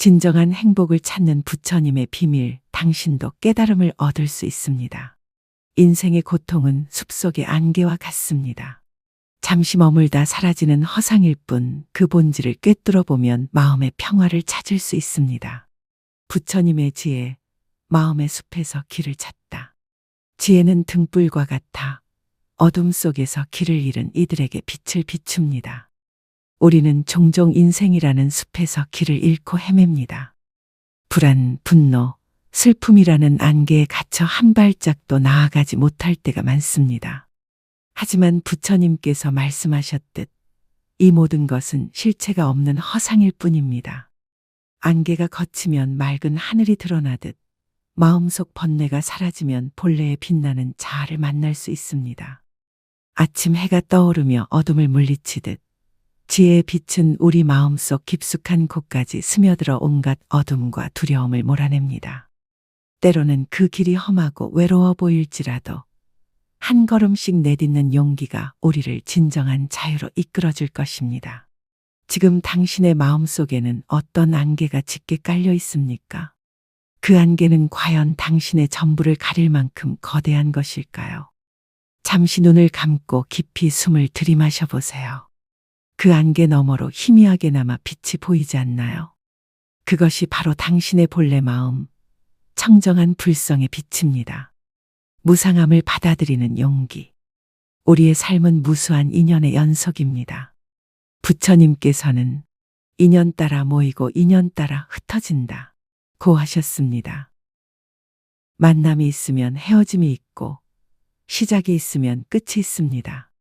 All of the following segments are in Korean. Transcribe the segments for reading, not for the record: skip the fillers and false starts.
진정한 행복을 찾는 부처님의 비밀, 당신도 깨달음을 얻을 수 있습니다. 인생의 고통은 숲속의 안개와 같습니다. 잠시 머물다 사라지는 허상일 뿐 그 본질을 꿰뚫어 보면 마음의 평화를 찾을 수 있습니다. 부처님의 지혜, 마음의 숲에서 길을 찾다. 지혜는 등불과 같아 어둠 속에서 길을 잃은 이들에게 빛을 비춥니다. 우리는 종종 인생이라는 숲에서 길을 잃고 헤맵니다. 불안, 분노, 슬픔이라는 안개에 갇혀 한 발짝도 나아가지 못할 때가 많습니다. 하지만 부처님께서 말씀하셨듯 이 모든 것은 실체가 없는 허상일 뿐입니다. 안개가 걷히면 맑은 하늘이 드러나듯 마음속 번뇌가 사라지면 본래의 빛나는 자아를 만날 수 있습니다. 아침 해가 떠오르며 어둠을 물리치듯 지혜의 빛은 우리 마음속 깊숙한 곳까지 스며들어 온갖 어둠과 두려움을 몰아냅니다. 때로는 그 길이 험하고 외로워 보일지라도 한 걸음씩 내딛는 용기가 우리를 진정한 자유로 이끌어줄 것입니다. 지금 당신의 마음속에는 어떤 안개가 짙게 깔려 있습니까? 그 안개는 과연 당신의 전부를 가릴 만큼 거대한 것일까요? 잠시 눈을 감고 깊이 숨을 들이마셔 보세요. 그 안개 너머로 희미하게나마 빛이 보이지 않나요? 그것이 바로 당신의 본래 마음, 청정한 불성의 빛입니다. 무상함을 받아들이는 용기. 우리의 삶은 무수한 인연의 연속입니다. 부처님께서는 인연 따라 모이고 인연 따라 흩어진다 고 하셨습니다. 만남이 있으면 헤어짐이 있고 시작이 있으면 끝이 있습니다.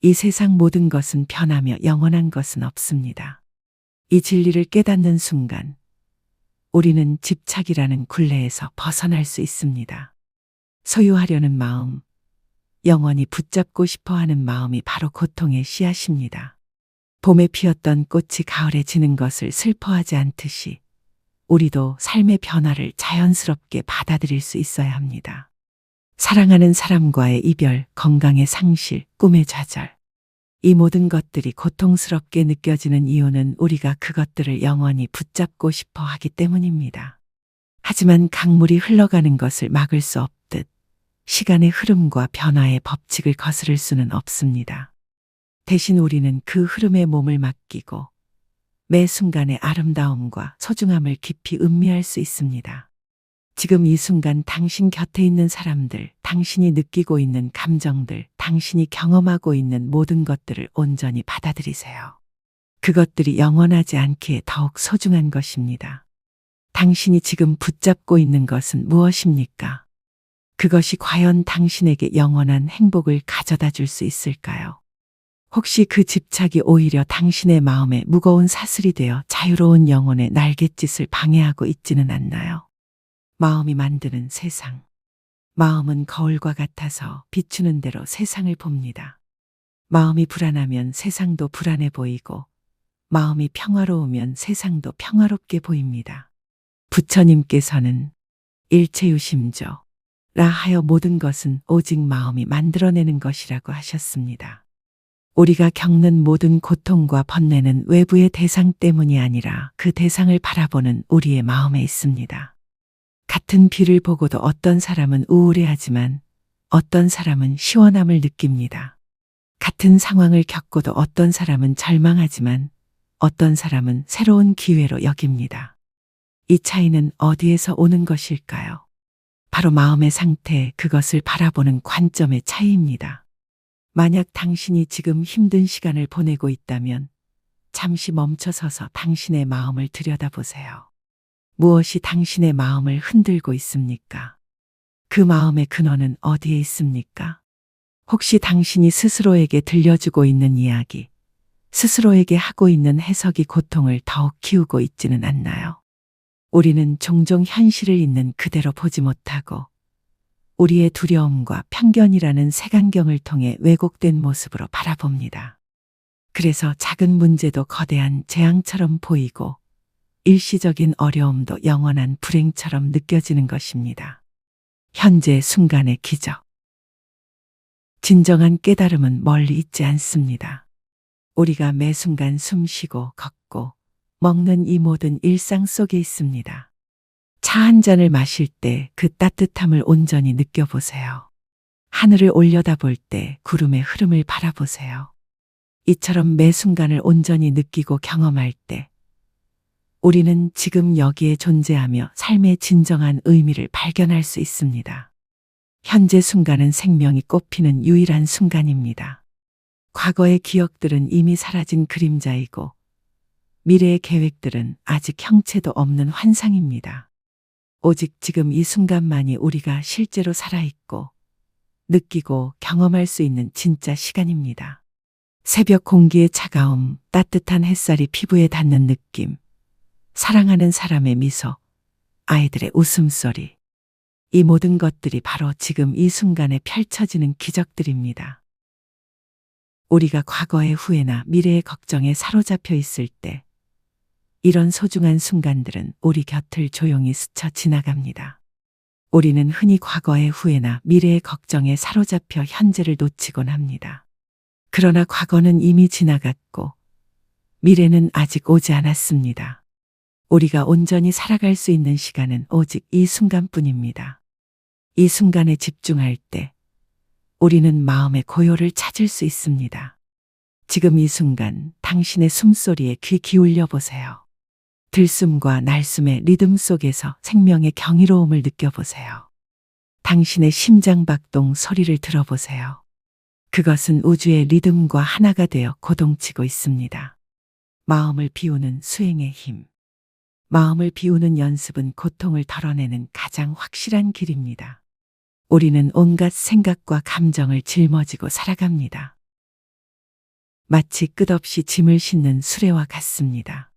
이 세상 모든 것은 변하며 영원한 것은 없습니다. 이 진리를 깨닫는 순간 우리는 집착이라는 굴레에서 벗어날 수 있습니다. 소유하려는 마음, 영원히 붙잡고 싶어하는 마음이 바로 고통의 씨앗입니다. 봄에 피었던 꽃이 가을에 지는 것을 슬퍼하지 않듯이 우리도 삶의 변화를 자연스럽게 받아들일 수 있어야 합니다. 사랑하는 사람과의 이별, 건강의 상실, 꿈의 좌절. 이 모든 것들이 고통스럽게 느껴지는 이유는 우리가 그것들을 영원히 붙잡고 싶어 하기 때문입니다. 하지만 강물이 흘러가는 것을 막을 수 없듯 시간의 흐름과 변화의 법칙을 거스를 수는 없습니다. 대신 우리는 그 흐름에 몸을 맡기고 매 순간의 아름다움과 소중함을 깊이 음미할 수 있습니다. 지금 이 순간 당신 곁에 있는 사람들, 당신이 느끼고 있는 감정들, 당신이 경험하고 있는 모든 것들을 온전히 받아들이세요. 그것들이 영원하지 않기에 더욱 소중한 것입니다. 당신이 지금 붙잡고 있는 것은 무엇입니까? 그것이 과연 당신에게 영원한 행복을 가져다 줄 수 있을까요? 혹시 그 집착이 오히려 당신의 마음에 무거운 사슬이 되어 자유로운 영혼의 날갯짓을 방해하고 있지는 않나요? 마음이 만드는 세상. 마음은 거울과 같아서 비추는 대로 세상을 봅니다. 마음이 불안하면 세상도 불안해 보이고 마음이 평화로우면 세상도 평화롭게 보입니다. 부처님께서는 일체유심조 라 하여 모든 것은 오직 마음이 만들어내는 것이라고 하셨습니다. 우리가 겪는 모든 고통과 번뇌는 외부의 대상 때문이 아니라 그 대상을 바라보는 우리의 마음에 있습니다. 같은 비를 보고도 어떤 사람은 우울해하지만 어떤 사람은 시원함을 느낍니다. 같은 상황을 겪고도 어떤 사람은 절망하지만 어떤 사람은 새로운 기회로 여깁니다. 이 차이는 어디에서 오는 것일까요? 바로 마음의 상태, 그것을 바라보는 관점의 차이입니다. 만약 당신이 지금 힘든 시간을 보내고 있다면 잠시 멈춰서서 당신의 마음을 들여다보세요. 무엇이 당신의 마음을 흔들고 있습니까? 그 마음의 근원은 어디에 있습니까? 혹시 당신이 스스로에게 들려주고 있는 이야기, 스스로에게 하고 있는 해석이 고통을 더욱 키우고 있지는 않나요? 우리는 종종 현실을 있는 그대로 보지 못하고 우리의 두려움과 편견이라는 색안경을 통해 왜곡된 모습으로 바라봅니다. 그래서 작은 문제도 거대한 재앙처럼 보이고 일시적인 어려움도 영원한 불행처럼 느껴지는 것입니다. 현재 순간의 기적. 진정한 깨달음은 멀리 있지 않습니다. 우리가 매 순간 숨쉬고 걷고 먹는 이 모든 일상 속에 있습니다. 차 한 잔을 마실 때 그 따뜻함을 온전히 느껴보세요. 하늘을 올려다볼 때 구름의 흐름을 바라보세요. 이처럼 매 순간을 온전히 느끼고 경험할 때 우리는 지금 여기에 존재하며 삶의 진정한 의미를 발견할 수 있습니다. 현재 순간은 생명이 꽃피는 유일한 순간입니다. 과거의 기억들은 이미 사라진 그림자이고 미래의 계획들은 아직 형체도 없는 환상입니다. 오직 지금 이 순간만이 우리가 실제로 살아있고 느끼고 경험할 수 있는 진짜 시간입니다. 새벽 공기의 차가움, 따뜻한 햇살이 피부에 닿는 느낌, 사랑하는 사람의 미소, 아이들의 웃음소리. 이 모든 것들이 바로 지금 이 순간에 펼쳐지는 기적들입니다. 우리가 과거의 후회나 미래의 걱정에 사로잡혀 있을 때 이런 소중한 순간들은 우리 곁을 조용히 스쳐 지나갑니다. 우리는 흔히 과거의 후회나 미래의 걱정에 사로잡혀 현재를 놓치곤 합니다. 그러나 과거는 이미 지나갔고 미래는 아직 오지 않았습니다. 우리가 온전히 살아갈 수 있는 시간은 오직 이 순간뿐입니다. 이 순간에 집중할 때 우리는 마음의 고요를 찾을 수 있습니다. 지금 이 순간 당신의 숨소리에 귀 기울여 보세요. 들숨과 날숨의 리듬 속에서 생명의 경이로움을 느껴보세요. 당신의 심장박동 소리를 들어보세요. 그것은 우주의 리듬과 하나가 되어 고동치고 있습니다. 마음을 비우는 수행의 힘. 마음을 비우는 연습은 고통을 덜어내는 가장 확실한 길입니다. 우리는 온갖 생각과 감정을 짊어지고 살아갑니다. 마치 끝없이 짐을 싣는 수레와 같습니다.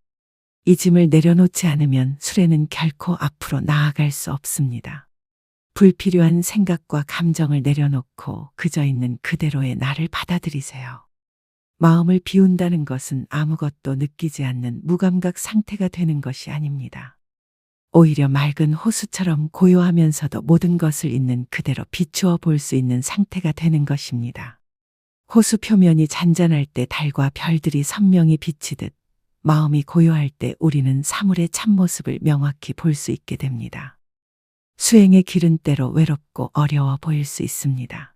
이 짐을 내려놓지 않으면 수레는 결코 앞으로 나아갈 수 없습니다. 불필요한 생각과 감정을 내려놓고 그저 있는 그대로의 나를 받아들이세요. 마음을 비운다는 것은 아무것도 느끼지 않는 무감각 상태가 되는 것이 아닙니다. 오히려 맑은 호수처럼 고요하면서도 모든 것을 있는 그대로 비추어 볼 수 있는 상태가 되는 것입니다. 호수 표면이 잔잔할 때 달과 별들이 선명히 비치듯 마음이 고요할 때 우리는 사물의 참모습을 명확히 볼 수 있게 됩니다. 수행의 길은 때로 외롭고 어려워 보일 수 있습니다.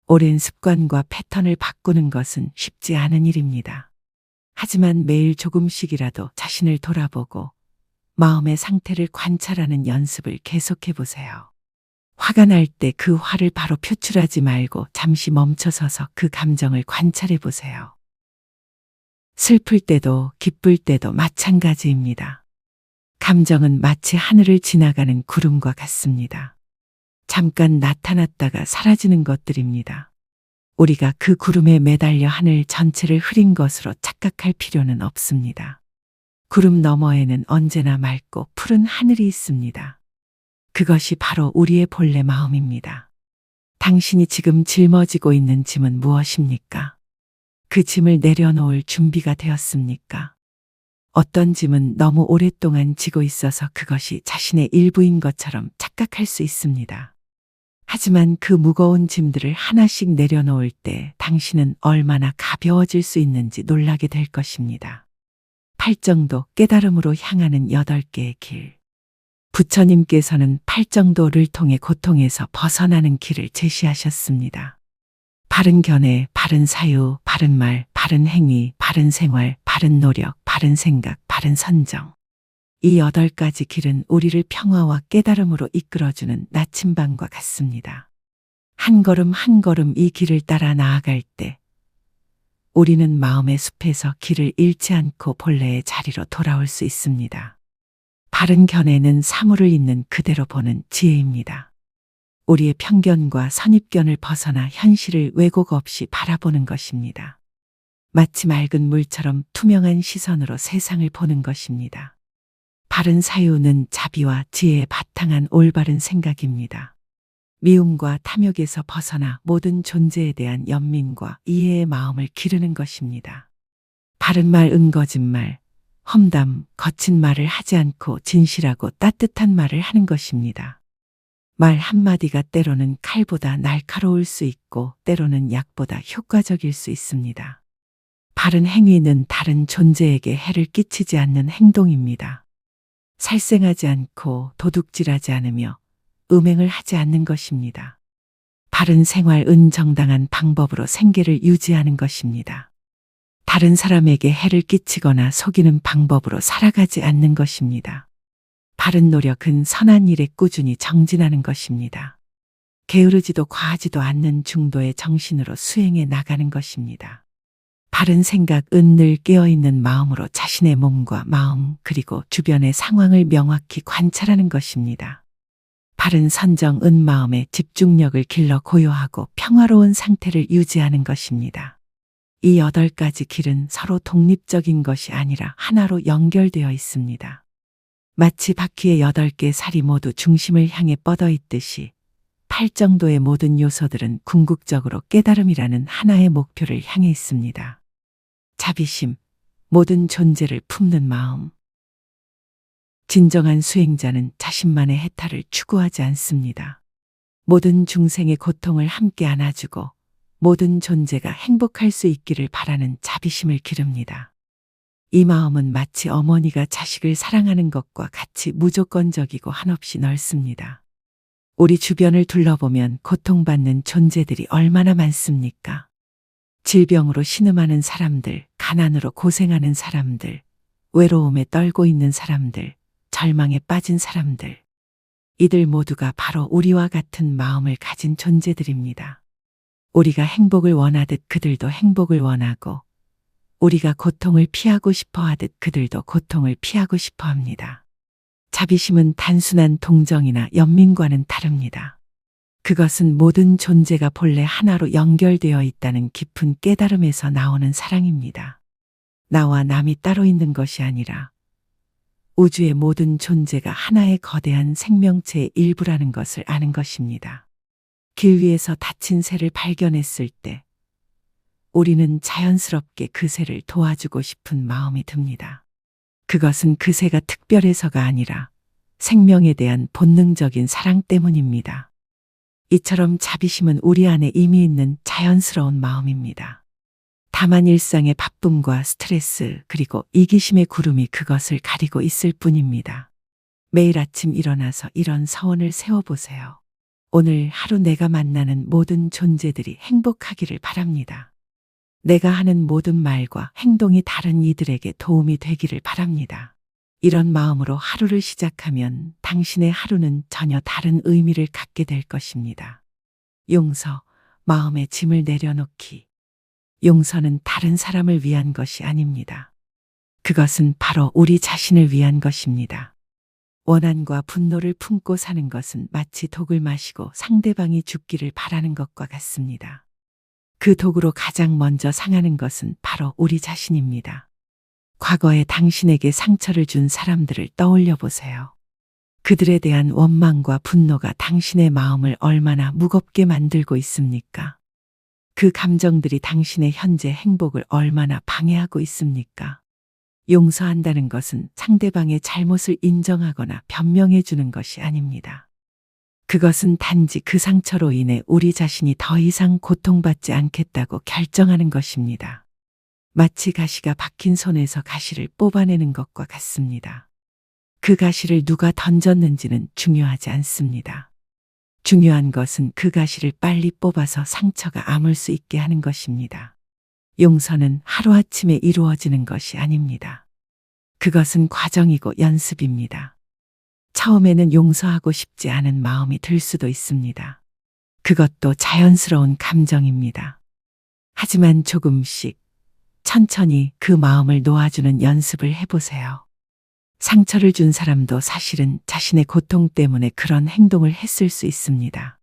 오랜 습관과 패턴을 바꾸는 것은 쉽지 않은 일입니다. 하지만 매일 조금씩이라도 자신을 돌아보고 마음의 상태를 관찰하는 연습을 계속해 보세요. 화가 날 때 그 화를 바로 표출하지 말고 잠시 멈춰서서 그 감정을 관찰해 보세요. 슬플 때도 기쁠 때도 마찬가지입니다. 감정은 마치 하늘을 지나가는 구름과 같습니다. 잠깐 나타났다가 사라지는 것들입니다. 우리가 그 구름에 매달려 하늘 전체를 흐린 것으로 착각할 필요는 없습니다. 구름 너머에는 언제나 맑고 푸른 하늘이 있습니다. 그것이 바로 우리의 본래 마음입니다. 당신이 지금 짊어지고 있는 짐은 무엇입니까? 그 짐을 내려놓을 준비가 되었습니까? 어떤 짐은 너무 오랫동안 지고 있어서 그것이 자신의 일부인 것처럼 착각할 수 있습니다. 하지만 그 무거운 짐들을 하나씩 내려놓을 때 당신은 얼마나 가벼워질 수 있는지 놀라게 될 것입니다. 팔정도 깨달음으로 향하는 8개의 길. 부처님께서는 팔정도를 통해 고통에서 벗어나는 길을 제시하셨습니다. 바른 견해, 바른 사유, 바른 말, 바른 행위, 바른 생활, 바른 노력, 바른 생각, 바른 선정. 이 8가지 길은 우리를 평화와 깨달음으로 이끌어주는 나침반과 같습니다. 한 걸음 한 걸음 이 길을 따라 나아갈 때 우리는 마음의 숲에서 길을 잃지 않고 본래의 자리로 돌아올 수 있습니다. 바른 견해는 사물을 있는 그대로 보는 지혜입니다. 우리의 편견과 선입견을 벗어나 현실을 왜곡 없이 바라보는 것입니다. 마치 맑은 물처럼 투명한 시선으로 세상을 보는 것입니다. 바른 사유는 자비와 지혜에 바탕한 올바른 생각입니다. 미움과 탐욕에서 벗어나 모든 존재에 대한 연민과 이해의 마음을 기르는 것입니다. 바른 말, 거짓말, 험담, 거친 말을 하지 않고 진실하고 따뜻한 말을 하는 것입니다. 말 한마디가 때로는 칼보다 날카로울 수 있고 때로는 약보다 효과적일 수 있습니다. 바른 행위는 다른 존재에게 해를 끼치지 않는 행동입니다. 살생하지 않고 도둑질하지 않으며 음행을 하지 않는 것입니다. 바른 생활은 정당한 방법으로 생계를 유지하는 것입니다. 다른 사람에게 해를 끼치거나 속이는 방법으로 살아가지 않는 것입니다. 바른 노력은 선한 일에 꾸준히 정진하는 것입니다. 게으르지도 과하지도 않는 중도의 정신으로 수행해 나가는 것입니다. 바른 생각은 늘 깨어있는 마음으로 자신의 몸과 마음 그리고 주변의 상황을 명확히 관찰하는 것입니다. 바른 선정은 마음의 집중력을 길러 고요하고 평화로운 상태를 유지하는 것입니다. 이 8가지 길은 서로 독립적인 것이 아니라 하나로 연결되어 있습니다. 마치 바퀴의 8개 살이 모두 중심을 향해 뻗어 있듯이 팔정도의 모든 요소들은 궁극적으로 깨달음이라는 하나의 목표를 향해 있습니다. 자비심, 모든 존재를 품는 마음. 진정한 수행자는 자신만의 해탈을 추구하지 않습니다. 모든 중생의 고통을 함께 안아주고 모든 존재가 행복할 수 있기를 바라는 자비심을 기릅니다. 이 마음은 마치 어머니가 자식을 사랑하는 것과 같이 무조건적이고 한없이 넓습니다. 우리 주변을 둘러보면 고통받는 존재들이 얼마나 많습니까? 질병으로 신음하는 사람들, 가난으로 고생하는 사람들, 외로움에 떨고 있는 사람들, 절망에 빠진 사람들. 이들 모두가 바로 우리와 같은 마음을 가진 존재들입니다. 우리가 행복을 원하듯 그들도 행복을 원하고, 우리가 고통을 피하고 싶어 하듯 그들도 고통을 피하고 싶어 합니다. 자비심은 단순한 동정이나 연민과는 다릅니다. 그것은 모든 존재가 본래 하나로 연결되어 있다는 깊은 깨달음에서 나오는 사랑입니다. 나와 남이 따로 있는 것이 아니라 우주의 모든 존재가 하나의 거대한 생명체의 일부라는 것을 아는 것입니다. 길 위에서 다친 새를 발견했을 때 우리는 자연스럽게 그 새를 도와주고 싶은 마음이 듭니다. 그것은 그 새가 특별해서가 아니라 생명에 대한 본능적인 사랑 때문입니다. 이처럼 자비심은 우리 안에 이미 있는 자연스러운 마음입니다. 다만 일상의 바쁨과 스트레스 그리고 이기심의 구름이 그것을 가리고 있을 뿐입니다. 매일 아침 일어나서 이런 서원을 세워보세요. 오늘 하루 내가 만나는 모든 존재들이 행복하기를 바랍니다. 내가 하는 모든 말과 행동이 다른 이들에게 도움이 되기를 바랍니다. 이런 마음으로 하루를 시작하면 당신의 하루는 전혀 다른 의미를 갖게 될 것입니다. 용서, 마음의 짐을 내려놓기. 용서는 다른 사람을 위한 것이 아닙니다. 그것은 바로 우리 자신을 위한 것입니다. 원한과 분노를 품고 사는 것은 마치 독을 마시고 상대방이 죽기를 바라는 것과 같습니다. 그 독으로 가장 먼저 상하는 것은 바로 우리 자신입니다. 과거에 당신에게 상처를 준 사람들을 떠올려 보세요. 그들에 대한 원망과 분노가 당신의 마음을 얼마나 무겁게 만들고 있습니까? 그 감정들이 당신의 현재 행복을 얼마나 방해하고 있습니까? 용서한다는 것은 상대방의 잘못을 인정하거나 변명해 주는 것이 아닙니다. 그것은 단지 그 상처로 인해 우리 자신이 더 이상 고통받지 않겠다고 결정하는 것입니다. 마치 가시가 박힌 손에서 가시를 뽑아내는 것과 같습니다. 그 가시를 누가 던졌는지는 중요하지 않습니다. 중요한 것은 그 가시를 빨리 뽑아서 상처가 아물 수 있게 하는 것입니다. 용서는 하루아침에 이루어지는 것이 아닙니다. 그것은 과정이고 연습입니다. 처음에는 용서하고 싶지 않은 마음이 들 수도 있습니다. 그것도 자연스러운 감정입니다. 하지만 조금씩, 천천히 그 마음을 놓아주는 연습을 해보세요. 상처를 준 사람도 사실은 자신의 고통 때문에 그런 행동을 했을 수 있습니다.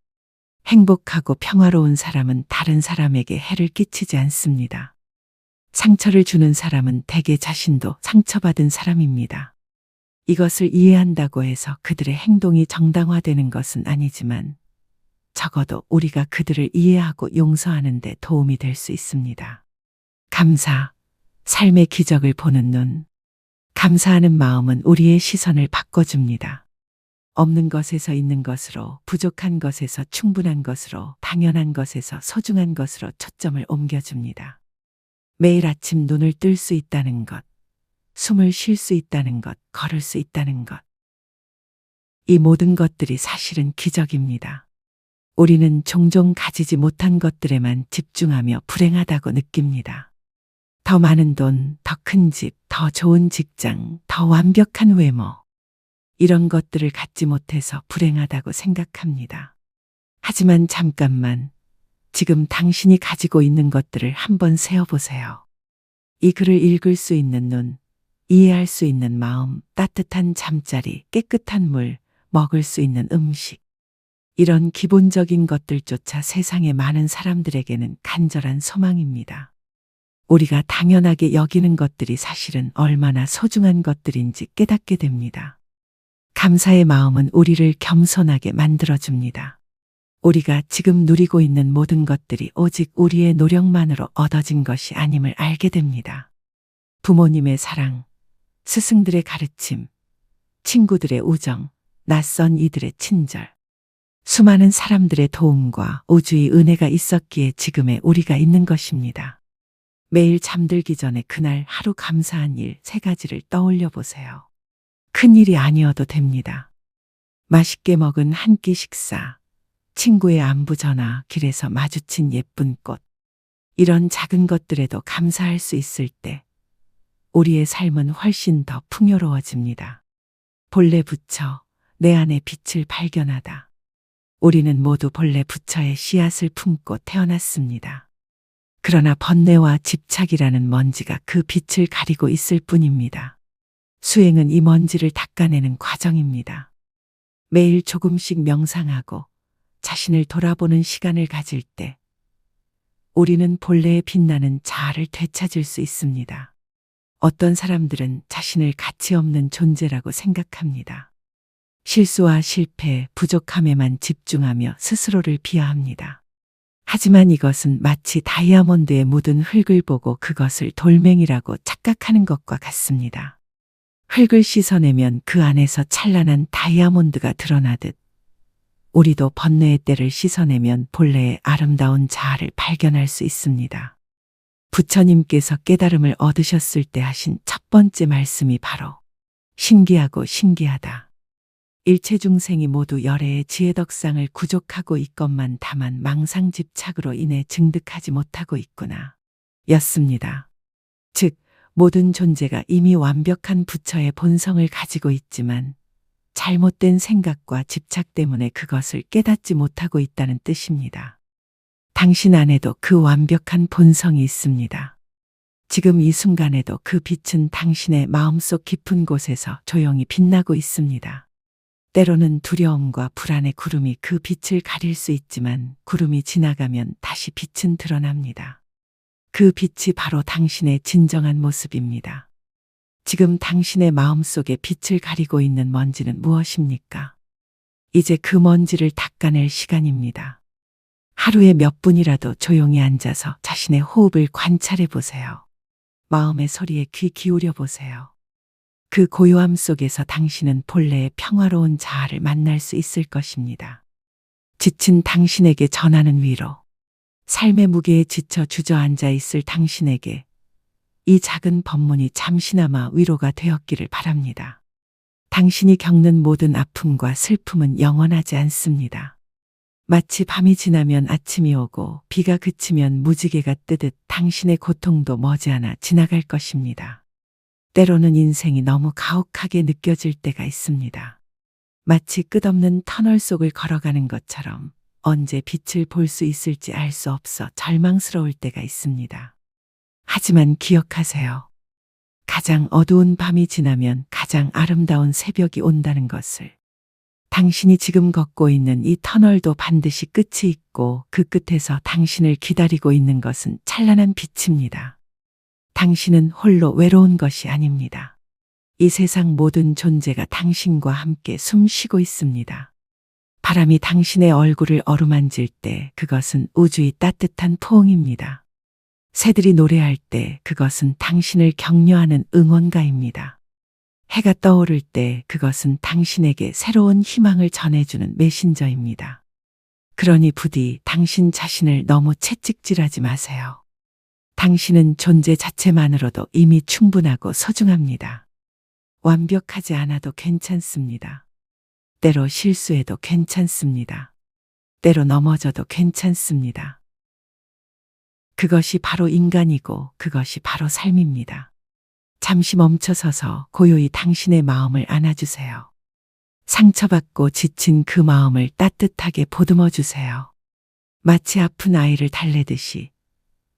행복하고 평화로운 사람은 다른 사람에게 해를 끼치지 않습니다. 상처를 주는 사람은 대개 자신도 상처받은 사람입니다. 이것을 이해한다고 해서 그들의 행동이 정당화되는 것은 아니지만 적어도 우리가 그들을 이해하고 용서하는 데 도움이 될 수 있습니다. 감사, 삶의 기적을 보는 눈. 감사하는 마음은 우리의 시선을 바꿔줍니다. 없는 것에서 있는 것으로, 부족한 것에서 충분한 것으로, 당연한 것에서 소중한 것으로 초점을 옮겨줍니다. 매일 아침 눈을 뜰 수 있다는 것, 숨을 쉴 수 있다는 것, 걸을 수 있다는 것. 이 모든 것들이 사실은 기적입니다. 우리는 종종 가지지 못한 것들에만 집중하며 불행하다고 느낍니다. 더 많은 돈, 더 큰 집, 더 좋은 직장, 더 완벽한 외모. 이런 것들을 갖지 못해서 불행하다고 생각합니다. 하지만 잠깐만, 지금 당신이 가지고 있는 것들을 한번 세어보세요. 이 글을 읽을 수 있는 눈, 이해할 수 있는 마음, 따뜻한 잠자리, 깨끗한 물, 먹을 수 있는 음식. 이런 기본적인 것들조차 세상의 많은 사람들에게는 간절한 소망입니다. 우리가 당연하게 여기는 것들이 사실은 얼마나 소중한 것들인지 깨닫게 됩니다. 감사의 마음은 우리를 겸손하게 만들어줍니다. 우리가 지금 누리고 있는 모든 것들이 오직 우리의 노력만으로 얻어진 것이 아님을 알게 됩니다. 부모님의 사랑, 스승들의 가르침, 친구들의 우정, 낯선 이들의 친절, 수많은 사람들의 도움과 우주의 은혜가 있었기에 지금의 우리가 있는 것입니다. 매일 잠들기 전에 그날 하루 감사한 일 3가지를 떠올려 보세요. 큰 일이 아니어도 됩니다. 맛있게 먹은 한 끼 식사, 친구의 안부 전화, 길에서 마주친 예쁜 꽃. 이런 작은 것들에도 감사할 수 있을 때 우리의 삶은 훨씬 더 풍요로워집니다. 본래 부처, 내 안의 빛을 발견하다. 우리는 모두 본래 부처의 씨앗을 품고 태어났습니다. 그러나 번뇌와 집착이라는 먼지가 그 빛을 가리고 있을 뿐입니다. 수행은 이 먼지를 닦아내는 과정입니다. 매일 조금씩 명상하고 자신을 돌아보는 시간을 가질 때 우리는 본래의 빛나는 자아를 되찾을 수 있습니다. 어떤 사람들은 자신을 가치 없는 존재라고 생각합니다. 실수와 실패, 부족함에만 집중하며 스스로를 비하합니다. 하지만 이것은 마치 다이아몬드에 묻은 흙을 보고 그것을 돌멩이라고 착각하는 것과 같습니다. 흙을 씻어내면 그 안에서 찬란한 다이아몬드가 드러나듯 우리도 번뇌의 때를 씻어내면 본래의 아름다운 자아를 발견할 수 있습니다. 부처님께서 깨달음을 얻으셨을 때 하신 첫 번째 말씀이 바로 신기하고 신기하다. 일체 중생이 모두 열애의 지혜덕상을 구족하고 있건만 다만 망상집착으로 인해 증득하지 못하고 있구나. 였습니다. 즉, 모든 존재가 이미 완벽한 부처의 본성을 가지고 있지만 잘못된 생각과 집착 때문에 그것을 깨닫지 못하고 있다는 뜻입니다. 당신 안에도 그 완벽한 본성이 있습니다. 지금 이 순간에도 그 빛은 당신의 마음속 깊은 곳에서 조용히 빛나고 있습니다. 때로는 두려움과 불안의 구름이 그 빛을 가릴 수 있지만 구름이 지나가면 다시 빛은 드러납니다. 그 빛이 바로 당신의 진정한 모습입니다. 지금 당신의 마음속에 빛을 가리고 있는 먼지는 무엇입니까? 이제 그 먼지를 닦아낼 시간입니다. 하루에 몇 분이라도 조용히 앉아서 자신의 호흡을 관찰해 보세요. 마음의 소리에 귀 기울여 보세요. 그 고요함 속에서 당신은 본래의 평화로운 자아를 만날 수 있을 것입니다. 지친 당신에게 전하는 위로, 삶의 무게에 지쳐 주저앉아 있을 당신에게 이 작은 법문이 잠시나마 위로가 되었기를 바랍니다. 당신이 겪는 모든 아픔과 슬픔은 영원하지 않습니다. 마치 밤이 지나면 아침이 오고 비가 그치면 무지개가 뜨듯 당신의 고통도 머지않아 지나갈 것입니다. 때로는 인생이 너무 가혹하게 느껴질 때가 있습니다. 마치 끝없는 터널 속을 걸어가는 것처럼 언제 빛을 볼 수 있을지 알 수 없어 절망스러울 때가 있습니다. 하지만 기억하세요. 가장 어두운 밤이 지나면 가장 아름다운 새벽이 온다는 것을. 당신이 지금 걷고 있는 이 터널도 반드시 끝이 있고 그 끝에서 당신을 기다리고 있는 것은 찬란한 빛입니다. 당신은 홀로 외로운 것이 아닙니다. 이 세상 모든 존재가 당신과 함께 숨 쉬고 있습니다. 바람이 당신의 얼굴을 어루만질 때 그것은 우주의 따뜻한 포옹입니다. 새들이 노래할 때 그것은 당신을 격려하는 응원가입니다. 해가 떠오를 때 그것은 당신에게 새로운 희망을 전해주는 메신저입니다. 그러니 부디 당신 자신을 너무 채찍질하지 마세요. 당신은 존재 자체만으로도 이미 충분하고 소중합니다. 완벽하지 않아도 괜찮습니다. 때로 실수해도 괜찮습니다. 때로 넘어져도 괜찮습니다. 그것이 바로 인간이고 그것이 바로 삶입니다. 잠시 멈춰서서 고요히 당신의 마음을 안아주세요. 상처받고 지친 그 마음을 따뜻하게 보듬어 주세요. 마치 아픈 아이를 달래듯이,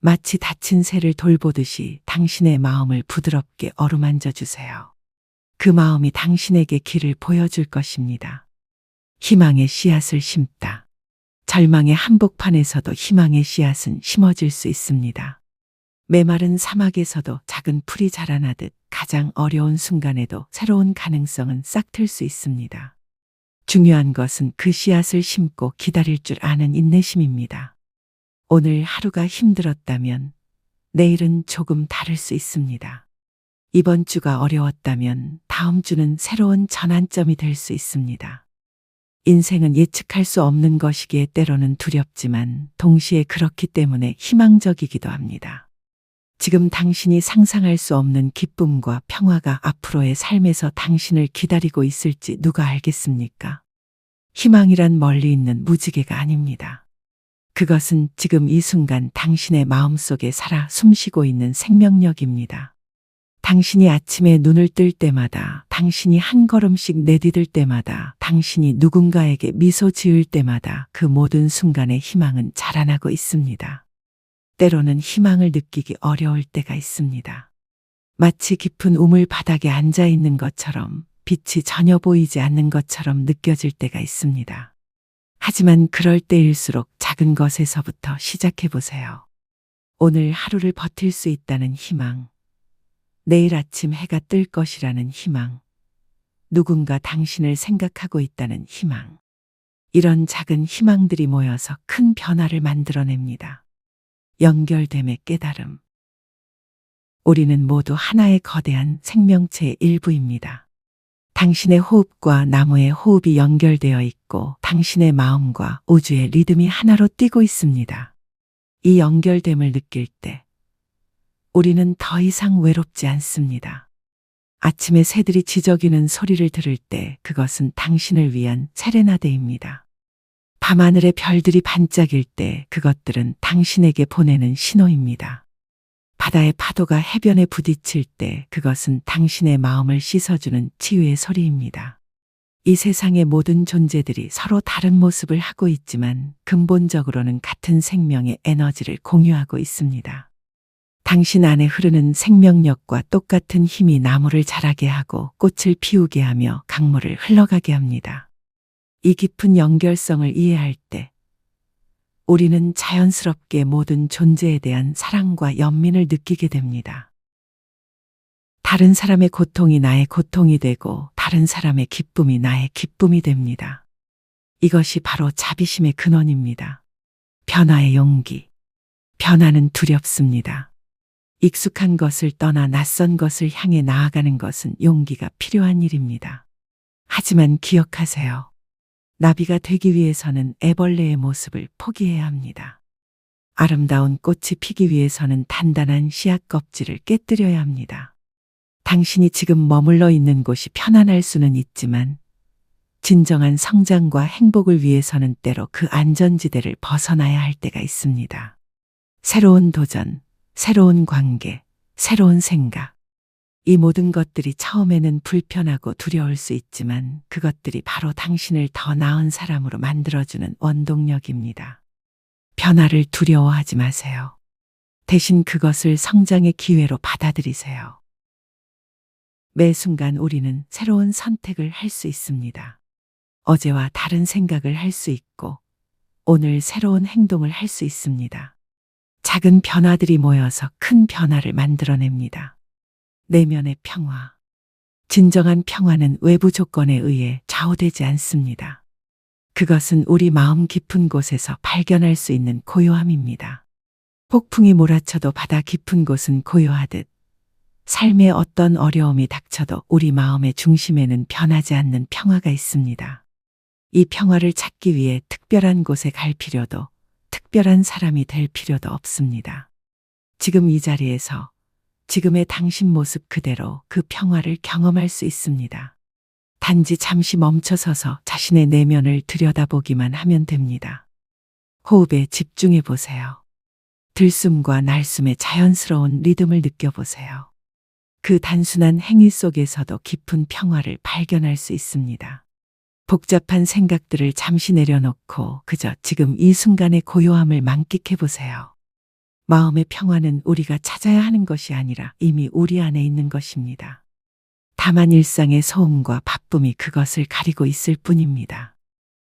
마치 다친 새를 돌보듯이 당신의 마음을 부드럽게 어루만져 주세요. 그 마음이 당신에게 길을 보여줄 것입니다. 희망의 씨앗을 심다. 절망의 한복판에서도 희망의 씨앗은 심어질 수 있습니다. 메마른 사막에서도 작은 풀이 자라나듯 가장 어려운 순간에도 새로운 가능성은 싹틀 수 있습니다. 중요한 것은 그 씨앗을 심고 기다릴 줄 아는 인내심입니다. 오늘 하루가 힘들었다면 내일은 조금 다를 수 있습니다. 이번 주가 어려웠다면 다음 주는 새로운 전환점이 될 수 있습니다. 인생은 예측할 수 없는 것이기에 때로는 두렵지만 동시에 그렇기 때문에 희망적이기도 합니다. 지금 당신이 상상할 수 없는 기쁨과 평화가 앞으로의 삶에서 당신을 기다리고 있을지 누가 알겠습니까? 희망이란 멀리 있는 무지개가 아닙니다. 그것은 지금 이 순간 당신의 마음속에 살아 숨쉬고 있는 생명력입니다. 당신이 아침에 눈을 뜰 때마다, 당신이 한 걸음씩 내디딜 때마다, 당신이 누군가에게 미소 지을 때마다 그 모든 순간의 희망은 자라나고 있습니다. 때로는 희망을 느끼기 어려울 때가 있습니다. 마치 깊은 우물 바닥에 앉아 있는 것처럼, 빛이 전혀 보이지 않는 것처럼 느껴질 때가 있습니다. 하지만 그럴 때일수록 작은 것에서부터 시작해 보세요. 오늘 하루를 버틸 수 있다는 희망, 내일 아침 해가 뜰 것이라는 희망, 누군가 당신을 생각하고 있다는 희망. 이런 작은 희망들이 모여서 큰 변화를 만들어냅니다. 연결됨의 깨달음. 우리는 모두 하나의 거대한 생명체의 일부입니다. 당신의 호흡과 나무의 호흡이 연결되어 있고 당신의 마음과 우주의 리듬이 하나로 뛰고 있습니다. 이 연결됨을 느낄 때 우리는 더 이상 외롭지 않습니다. 아침에 새들이 지저귀는 소리를 들을 때 그것은 당신을 위한 세레나데입니다. 밤하늘의 별들이 반짝일 때 그것들은 당신에게 보내는 신호입니다. 바다의 파도가 해변에 부딪힐 때 그것은 당신의 마음을 씻어주는 치유의 소리입니다. 이 세상의 모든 존재들이 서로 다른 모습을 하고 있지만 근본적으로는 같은 생명의 에너지를 공유하고 있습니다. 당신 안에 흐르는 생명력과 똑같은 힘이 나무를 자라게 하고 꽃을 피우게 하며 강물을 흘러가게 합니다. 이 깊은 연결성을 이해할 때 우리는 자연스럽게 모든 존재에 대한 사랑과 연민을 느끼게 됩니다. 다른 사람의 고통이 나의 고통이 되고 다른 사람의 기쁨이 나의 기쁨이 됩니다. 이것이 바로 자비심의 근원입니다. 변화의 용기. 변화는 두렵습니다. 익숙한 것을 떠나 낯선 것을 향해 나아가는 것은 용기가 필요한 일입니다. 하지만 기억하세요. 나비가 되기 위해서는 애벌레의 모습을 포기해야 합니다. 아름다운 꽃이 피기 위해서는 단단한 씨앗 껍질을 깨뜨려야 합니다. 당신이 지금 머물러 있는 곳이 편안할 수는 있지만 진정한 성장과 행복을 위해서는 때로 그 안전지대를 벗어나야 할 때가 있습니다. 새로운 도전, 새로운 관계, 새로운 생각. 이 모든 것들이 처음에는 불편하고 두려울 수 있지만 그것들이 바로 당신을 더 나은 사람으로 만들어주는 원동력입니다. 변화를 두려워하지 마세요. 대신 그것을 성장의 기회로 받아들이세요. 매 순간 우리는 새로운 선택을 할 수 있습니다. 어제와 다른 생각을 할 수 있고 오늘 새로운 행동을 할 수 있습니다. 작은 변화들이 모여서 큰 변화를 만들어냅니다. 내면의 평화. 진정한 평화는 외부 조건에 의해 좌우되지 않습니다. 그것은 우리 마음 깊은 곳에서 발견할 수 있는 고요함입니다. 폭풍이 몰아쳐도 바다 깊은 곳은 고요하듯 삶의 어떤 어려움이 닥쳐도 우리 마음의 중심에는 변하지 않는 평화가 있습니다. 이 평화를 찾기 위해 특별한 곳에 갈 필요도 특별한 사람이 될 필요도 없습니다. 지금 이 자리에서 지금의 당신 모습 그대로 그 평화를 경험할 수 있습니다. 단지 잠시 멈춰서서 자신의 내면을 들여다보기만 하면 됩니다. 호흡에 집중해 보세요. 들숨과 날숨의 자연스러운 리듬을 느껴보세요. 그 단순한 행위 속에서도 깊은 평화를 발견할 수 있습니다. 복잡한 생각들을 잠시 내려놓고 그저 지금 이 순간의 고요함을 만끽해 보세요. 마음의 평화는 우리가 찾아야 하는 것이 아니라 이미 우리 안에 있는 것입니다. 다만 일상의 소음과 바쁨이 그것을 가리고 있을 뿐입니다.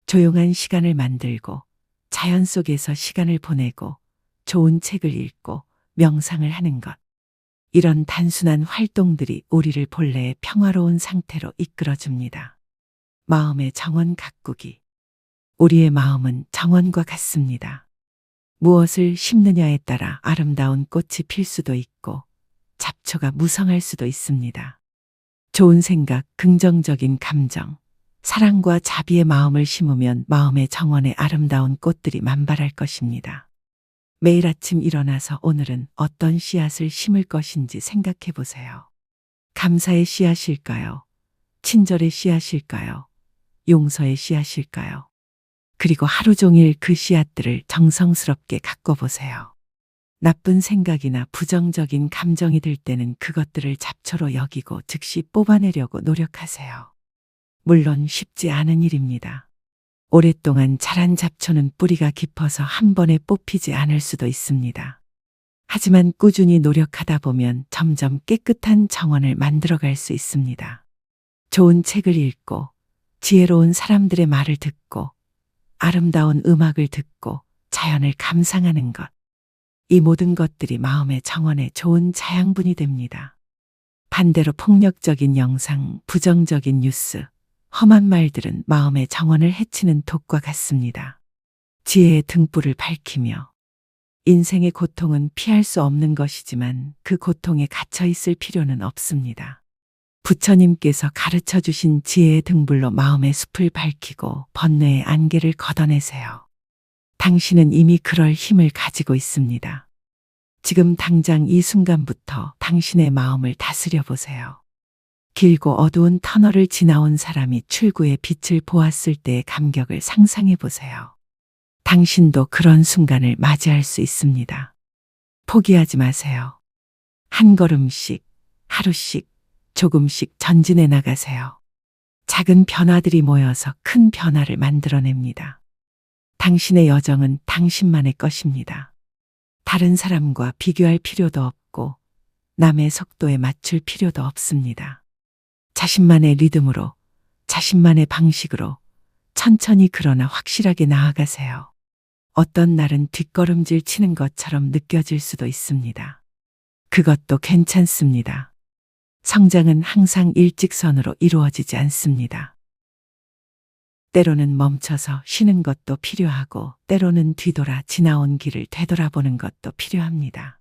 조용한 시간을 만들고 자연 속에서 시간을 보내고 좋은 책을 읽고 명상을 하는 것. 이런 단순한 활동들이 우리를 본래의 평화로운 상태로 이끌어줍니다. 마음의 정원 가꾸기. 우리의 마음은 정원과 같습니다. 무엇을 심느냐에 따라 아름다운 꽃이 필 수도 있고 잡초가 무성할 수도 있습니다. 좋은 생각, 긍정적인 감정, 사랑과 자비의 마음을 심으면 마음의 정원에 아름다운 꽃들이 만발할 것입니다. 매일 아침 일어나서 오늘은 어떤 씨앗을 심을 것인지 생각해 보세요. 감사의 씨앗일까요? 친절의 씨앗일까요? 용서의 씨앗일까요? 그리고 하루 종일 그 씨앗들을 정성스럽게 가꿔보세요. 나쁜 생각이나 부정적인 감정이 들 때는 그것들을 잡초로 여기고 즉시 뽑아내려고 노력하세요. 물론 쉽지 않은 일입니다. 오랫동안 자란 잡초는 뿌리가 깊어서 한 번에 뽑히지 않을 수도 있습니다. 하지만 꾸준히 노력하다 보면 점점 깨끗한 정원을 만들어갈 수 있습니다. 좋은 책을 읽고 지혜로운 사람들의 말을 듣고 아름다운 음악을 듣고 자연을 감상하는 것. 이 모든 것들이 마음의 정원에 좋은 자양분이 됩니다. 반대로 폭력적인 영상, 부정적인 뉴스, 험한 말들은 마음의 정원을 해치는 독과 같습니다. 지혜의 등불을 밝히며 인생의 고통은 피할 수 없는 것이지만 그 고통에 갇혀 있을 필요는 없습니다. 부처님께서 가르쳐 주신 지혜의 등불로 마음의 숲을 밝히고 번뇌의 안개를 걷어내세요. 당신은 이미 그럴 힘을 가지고 있습니다. 지금 당장 이 순간부터 당신의 마음을 다스려 보세요. 길고 어두운 터널을 지나온 사람이 출구의 빛을 보았을 때의 감격을 상상해 보세요. 당신도 그런 순간을 맞이할 수 있습니다. 포기하지 마세요. 한 걸음씩, 하루씩, 조금씩 전진해 나가세요. 작은 변화들이 모여서 큰 변화를 만들어냅니다. 당신의 여정은 당신만의 것입니다. 다른 사람과 비교할 필요도 없고 남의 속도에 맞출 필요도 없습니다. 자신만의 리듬으로, 자신만의 방식으로 천천히 그러나 확실하게 나아가세요. 어떤 날은 뒷걸음질 치는 것처럼 느껴질 수도 있습니다. 그것도 괜찮습니다. 성장은 항상 일직선으로 이루어지지 않습니다. 때로는 멈춰서 쉬는 것도 필요하고 때로는 뒤돌아 지나온 길을 되돌아보는 것도 필요합니다.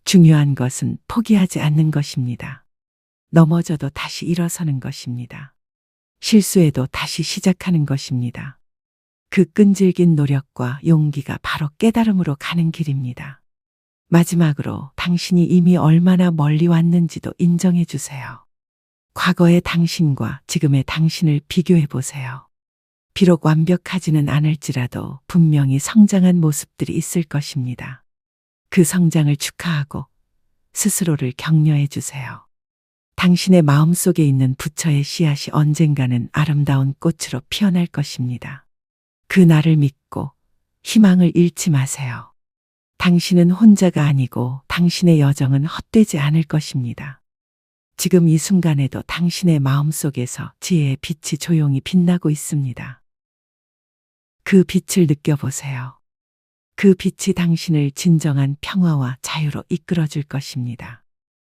중요한 것은 포기하지 않는 것입니다. 넘어져도 다시 일어서는 것입니다. 실수해도 다시 시작하는 것입니다. 그 끈질긴 노력과 용기가 바로 깨달음으로 가는 길입니다. 마지막으로 당신이 이미 얼마나 멀리 왔는지도 인정해 주세요. 과거의 당신과 지금의 당신을 비교해 보세요. 비록 완벽하지는 않을지라도 분명히 성장한 모습들이 있을 것입니다. 그 성장을 축하하고 스스로를 격려해 주세요. 당신의 마음속에 있는 부처의 씨앗이 언젠가는 아름다운 꽃으로 피어날 것입니다. 그 날을 믿고 희망을 잃지 마세요. 당신은 혼자가 아니고 당신의 여정은 헛되지 않을 것입니다. 지금 이 순간에도 당신의 마음속에서 지혜의 빛이 조용히 빛나고 있습니다. 그 빛을 느껴보세요. 그 빛이 당신을 진정한 평화와 자유로 이끌어 줄 것입니다.